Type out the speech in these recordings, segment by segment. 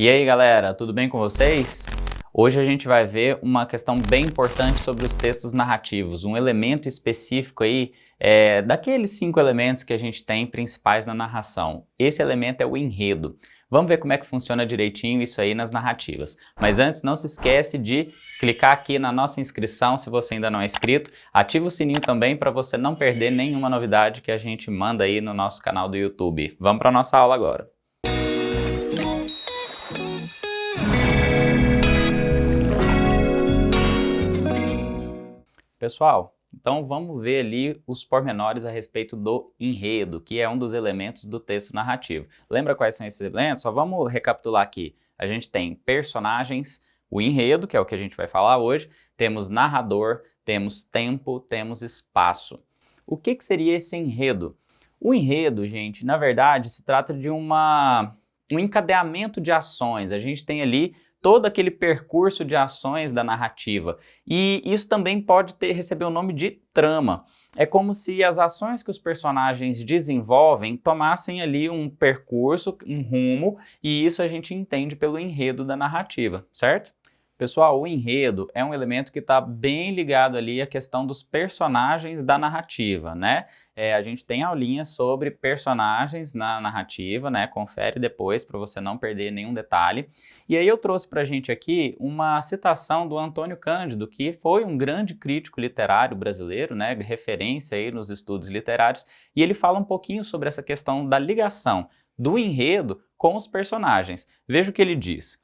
E aí galera, tudo bem com vocês? Hoje a gente vai ver uma questão bem importante sobre os textos narrativos, um elemento específico aí daqueles 5 elementos que a gente tem principais na narração. Esse elemento é o enredo. Vamos ver como é que funciona direitinho isso aí nas narrativas. Mas antes, não se esquece de clicar aqui na nossa inscrição se você ainda não é inscrito. Ativa o sininho também para você não perder nenhuma novidade que a gente manda aí no nosso canal do YouTube. Vamos para a nossa aula agora. Pessoal, então vamos ver ali os pormenores a respeito do enredo, que é um dos elementos do texto narrativo. Lembra quais são esses elementos? Só vamos recapitular aqui. A gente tem personagens, o enredo, que é o que a gente vai falar hoje, temos narrador, temos tempo, temos espaço. O que seria esse enredo? O enredo, gente, na verdade, se trata de um encadeamento de ações. A gente tem ali todo aquele percurso de ações da narrativa. E isso também pode receber o nome de trama. É como se as ações que os personagens desenvolvem tomassem ali um percurso, um rumo, e isso a gente entende pelo enredo da narrativa, certo? Pessoal, o enredo é um elemento que está bem ligado ali à questão dos personagens da narrativa, né? A gente tem aulinha sobre personagens na narrativa, né? Confere depois para você não perder nenhum detalhe. E aí eu trouxe para a gente aqui uma citação do Antônio Cândido, que foi um grande crítico literário brasileiro, né? Referência aí nos estudos literários, e ele fala um pouquinho sobre essa questão da ligação do enredo com os personagens. Veja o que ele diz.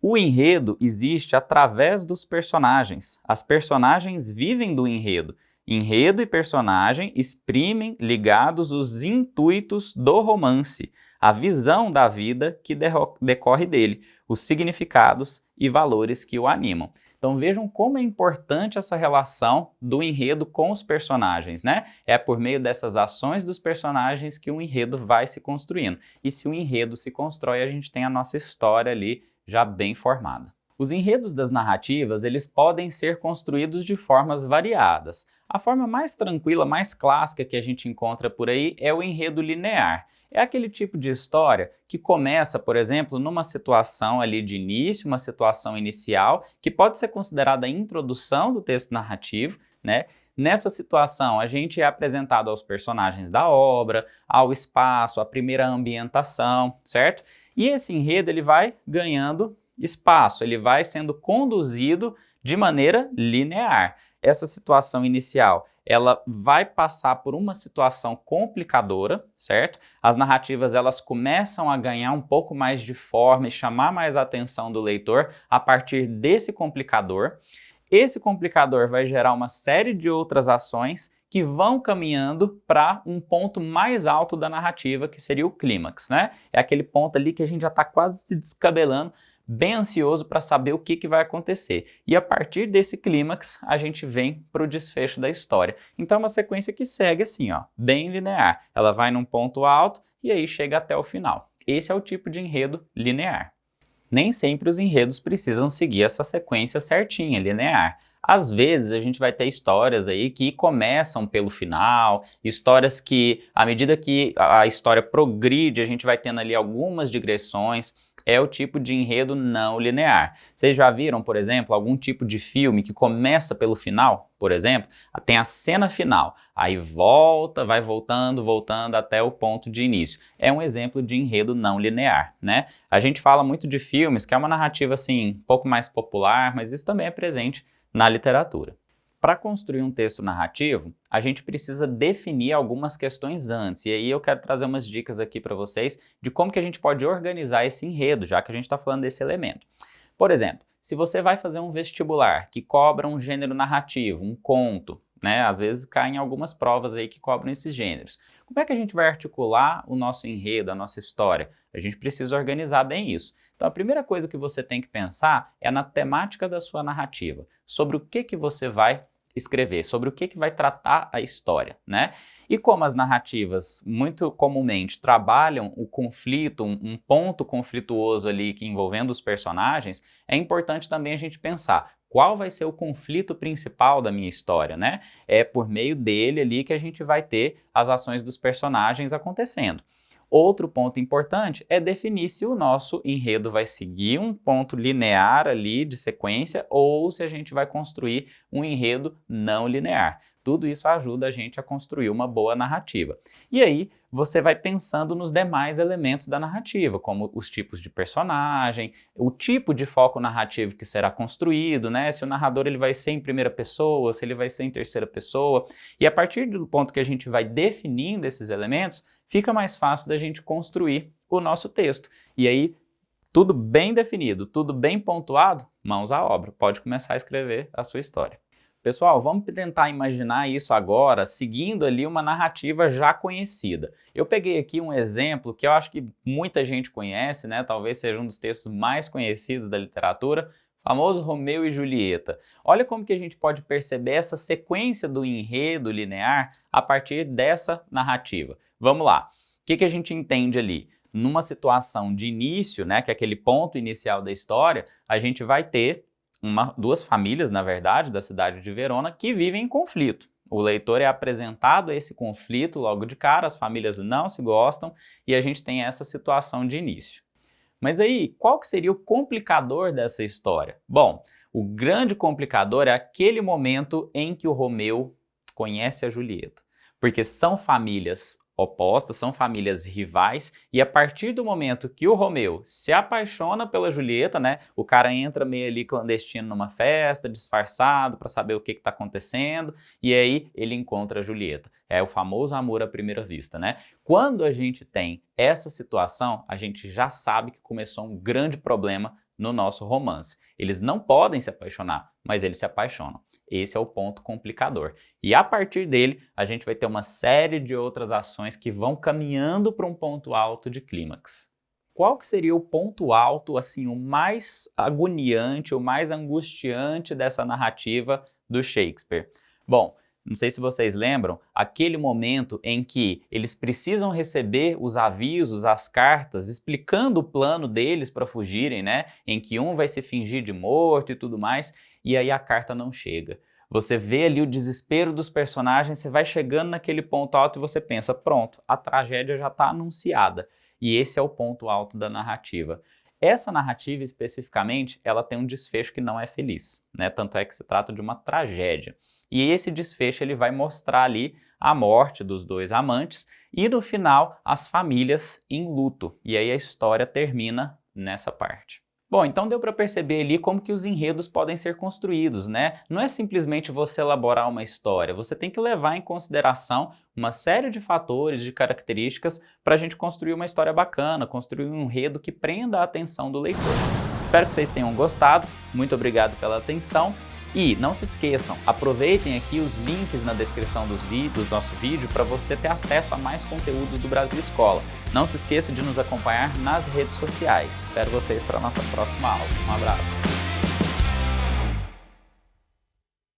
O enredo existe através dos personagens. As personagens vivem do enredo. Enredo e personagem exprimem ligados os intuitos do romance, a visão da vida que decorre dele, os significados e valores que o animam. Então vejam como é importante essa relação do enredo com os personagens, né? É por meio dessas ações dos personagens que o enredo vai se construindo. E se o enredo se constrói, a gente tem a nossa história ali já bem formada. Os enredos das narrativas, eles podem ser construídos de formas variadas. A forma mais tranquila, mais clássica que a gente encontra por aí é o enredo linear. É aquele tipo de história que começa, por exemplo, numa situação ali de início, uma situação inicial, que pode ser considerada a introdução do texto narrativo, né? Nessa situação, a gente é apresentado aos personagens da obra, ao espaço, à primeira ambientação, certo? E esse enredo ele vai ganhando espaço, ele vai sendo conduzido de maneira linear. Essa situação inicial, ela vai passar por uma situação complicadora, certo? As narrativas elas começam a ganhar um pouco mais de forma e chamar mais a atenção do leitor a partir desse complicador. Esse complicador vai gerar uma série de outras ações que vão caminhando para um ponto mais alto da narrativa, que seria o clímax, né? É aquele ponto ali que a gente já está quase se descabelando, bem ansioso para saber o que vai acontecer. E a partir desse clímax, a gente vem para o desfecho da história. Então é uma sequência que segue assim, ó, bem linear. Ela vai num ponto alto e aí chega até o final. Esse é o tipo de enredo linear. Nem sempre os enredos precisam seguir essa sequência certinha, linear. Às vezes a gente vai ter histórias aí que começam pelo final, histórias que, à medida que a história progride, a gente vai tendo ali algumas digressões. É o tipo de enredo não linear. Vocês já viram, por exemplo, algum tipo de filme que começa pelo final? Por exemplo, tem a cena final, aí volta, vai voltando até o ponto de início. É um exemplo de enredo não linear, né? A gente fala muito de filmes, que é uma narrativa assim, um pouco mais popular, mas isso também é presente na literatura. Para construir um texto narrativo, a gente precisa definir algumas questões antes, e aí eu quero trazer umas dicas aqui para vocês de como que a gente pode organizar esse enredo, já que a gente está falando desse elemento. Por exemplo, se você vai fazer um vestibular que cobra um gênero narrativo, um conto, né? Às vezes caem algumas provas aí que cobram esses gêneros. Como é que a gente vai articular o nosso enredo, a nossa história? A gente precisa organizar bem isso. Então a primeira coisa que você tem que pensar é na temática da sua narrativa, sobre o que você vai escrever, sobre o que vai tratar a história, né? E como as narrativas muito comumente trabalham o conflito, um ponto conflituoso ali que envolvendo os personagens, é importante também a gente pensar qual vai ser o conflito principal da minha história, né? É por meio dele ali que a gente vai ter as ações dos personagens acontecendo. Outro ponto importante é definir se o nosso enredo vai seguir um ponto linear ali de sequência ou se a gente vai construir um enredo não linear. Tudo isso ajuda a gente a construir uma boa narrativa. E aí você vai pensando nos demais elementos da narrativa, como os tipos de personagem, o tipo de foco narrativo que será construído, né? Se o narrador ele vai ser em primeira pessoa, se ele vai ser em terceira pessoa. E a partir do ponto que a gente vai definindo esses elementos, fica mais fácil da gente construir o nosso texto. E aí, tudo bem definido, tudo bem pontuado, mãos à obra. Pode começar a escrever a sua história. Pessoal, vamos tentar imaginar isso agora, seguindo ali uma narrativa já conhecida. Eu peguei aqui um exemplo que eu acho que muita gente conhece, né? Talvez seja um dos textos mais conhecidos da literatura, o famoso Romeu e Julieta. Olha como que a gente pode perceber essa sequência do enredo linear a partir dessa narrativa. Vamos lá. O que a gente entende ali? Numa situação de início, né, que é aquele ponto inicial da história, a gente vai ter duas famílias, na verdade, da cidade de Verona, que vivem em conflito. O leitor é apresentado a esse conflito logo de cara, as famílias não se gostam e a gente tem essa situação de início. Mas aí, qual que seria o complicador dessa história? Bom, o grande complicador é aquele momento em que o Romeu conhece a Julieta, porque são famílias opostas, são famílias rivais, e a partir do momento que o Romeu se apaixona pela Julieta, né, o cara entra meio ali clandestino numa festa, disfarçado, para saber o que está acontecendo, e aí ele encontra a Julieta. É o famoso amor à primeira vista, né? Quando a gente tem essa situação, a gente já sabe que começou um grande problema no nosso romance. Eles não podem se apaixonar, mas eles se apaixonam. Esse é o ponto complicador. E a partir dele, a gente vai ter uma série de outras ações que vão caminhando para um ponto alto de clímax. Qual que seria o ponto alto, assim, o mais agoniante, o mais angustiante dessa narrativa do Shakespeare? Bom, não sei se vocês lembram, aquele momento em que eles precisam receber os avisos, as cartas, explicando o plano deles para fugirem, né? Em que um vai se fingir de morto e tudo mais, e aí a carta não chega. Você vê ali o desespero dos personagens, você vai chegando naquele ponto alto e você pensa, pronto, a tragédia já está anunciada. E esse é o ponto alto da narrativa. Essa narrativa especificamente, ela tem um desfecho que não é feliz, né? Tanto é que se trata de uma tragédia. E esse desfecho ele vai mostrar ali a morte dos dois amantes e no final as famílias em luto. E aí a história termina nessa parte. Bom, então deu para perceber ali como que os enredos podem ser construídos, né? Não é simplesmente você elaborar uma história, você tem que levar em consideração uma série de fatores, de características para a gente construir uma história bacana, construir um enredo que prenda a atenção do leitor. Espero que vocês tenham gostado, muito obrigado pela atenção. E não se esqueçam, aproveitem aqui os links na descrição do nosso vídeo para você ter acesso a mais conteúdo do Brasil Escola. Não se esqueça de nos acompanhar nas redes sociais. Espero vocês para a nossa próxima aula. Um abraço!